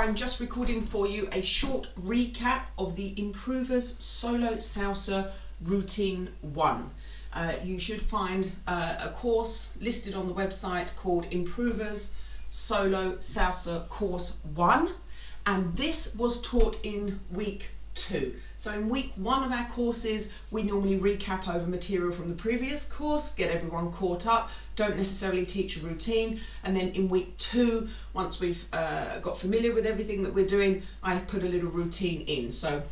I'm just recording for you a short recap of the Improvers Solo Salsa Routine 1. You should find a course listed on the website called Improvers Solo Salsa Course 1, and this was taught in week 2. So in week 1 of our courses, we normally recap over material from the previous course, get everyone caught up, don't necessarily teach a routine, and then in week 2, once we've got familiar with everything that we're doing, I put a little routine in. So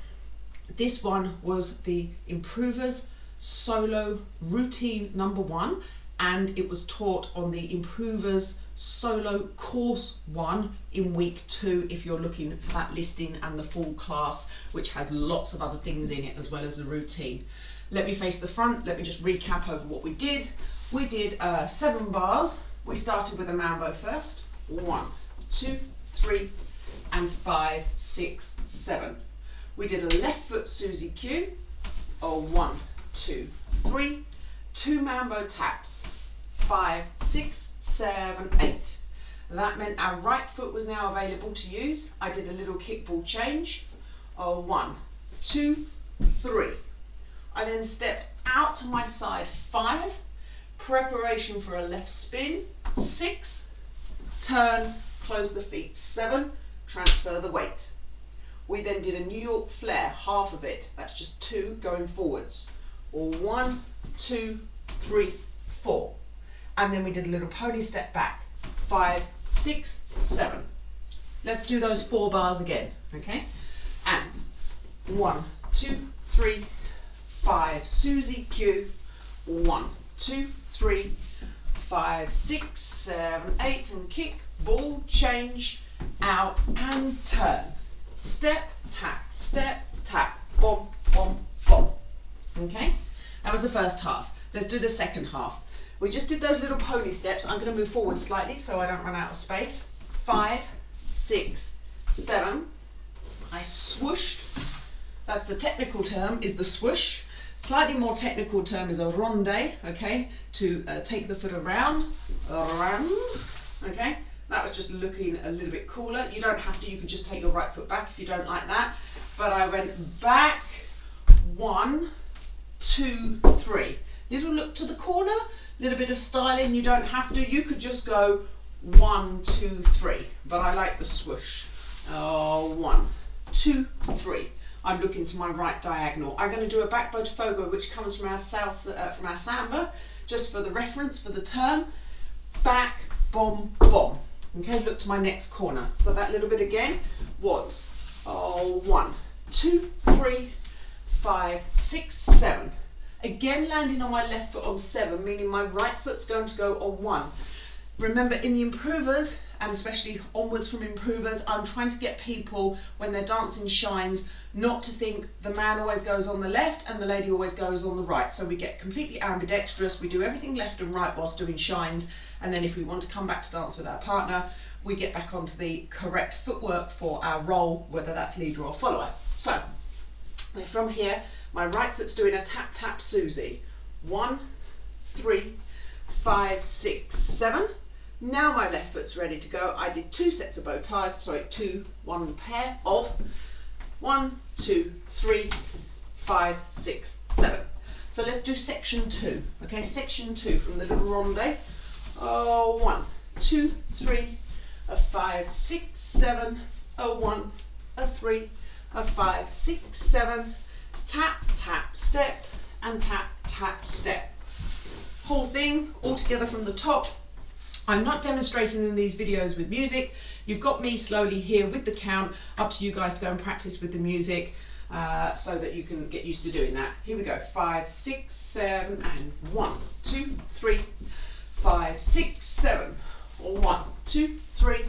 this one was the Improvers Solo Routine number 1, and it was taught on the Improvers Solo Course 1 in week 2 if you're looking for that listing and the full class, which has lots of other things in it as well as the routine. Let me face the front, let me just recap over what we did. We did 7 bars. We started with a mambo first. 1, 2, 3, and 5, 6, 7. We did a left foot Susie Q. 1, 2, 3. 2 mambo taps. 5, 6, 7, 8. That meant our right foot was now available to use. I did a little kickball change. 1, 2, 3. I then stepped out to my side. 5. Preparation for a left spin. 6. Turn, close the feet. 7. Transfer the weight. We then did a New York flare, half of it. That's just 2 going forwards. 1, 2, 3, 4. And then we did a little pony step back. 5, 6, 7. Let's do those 4 bars again, okay? And 1, 2, 3, 5, Susie Q. 1, 2, 3, 5, 6, 7, 8, and kick, ball, change, out and turn. Step, tap, bomb, bomb, bomb. Okay? That was the first half. Let's do the second half. We just did those little pony steps. I'm going to move forward slightly so I don't run out of space. 5, 6, 7. I swooshed. That's the technical term, is the swoosh. Slightly more technical term is a ronde, okay? To take the foot around, okay? That was just looking a little bit cooler. You don't have to, you can just take your right foot back if you don't like that. But I went back, 1, 2, 3. Little look to the corner, little bit of styling, you don't have to. You could just go 1, 2, 3, but I like the swoosh. 1, 2, 3. I'm looking to my right diagonal. I'm going to do a back bow to fogo, which comes from our salsa, from our samba, just for the reference, for the term. Back, bomb, bomb. Okay, look to my next corner. So that little bit again was 1, 2, 3, 5, 6, 7. Again, landing on my left foot on 7, meaning my right foot's going to go on 1. Remember, in the Improvers, and especially onwards from Improvers, I'm trying to get people, when they're dancing shines, not to think the man always goes on the left and the lady always goes on the right. So we get completely ambidextrous, we do everything left and right whilst doing shines, and then if we want to come back to dance with our partner, we get back onto the correct footwork for our role, whether that's leader or follower. So, from here, my right foot's doing a tap, tap, Susie. 1, 3, 5, 6, 7. Now my left foot's ready to go. I did 2 sets of bow ties, one pair of 1, 2, 3, 5, 6, 7. So let's do section 2. Okay, section 2 from the little ronde. 1, 2, 3, 5, 6, 7, 1, 3, 5, 6, 7. Tap, tap, step, and tap, tap, step. Whole thing all together from the top. I'm not demonstrating in these videos with music. You've got me slowly here with the count, up to you guys to go and practice with the music so that you can get used to doing that. Here we go, 5, 6, 7, and 1, 2, 3, 5, 6, 7, 1, 2, 3,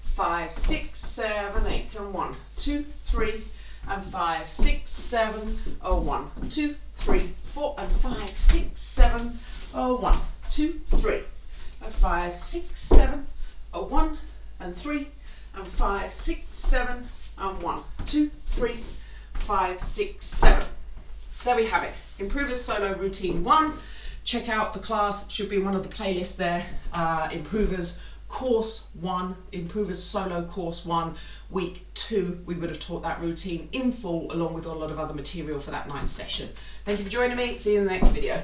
5, 6, 7, 8, and 1, 2, 3, and 5, 6, 7, 1, 2, 3, 4, and 5, 6, 7, 1, 2, 3, and 5, 6, 7, 1, and 3, and 5, 6, 7, and 1, 2, 3, 5, 6, 7. There we have it. Improvers Solo Routine 1. Check out the class, it should be in one of the playlists there. Improvers course 1, Improvers Solo course 1, week 2, we would have taught that routine in full along with a lot of other material for that night session. Thank you for joining me. See you in the next video.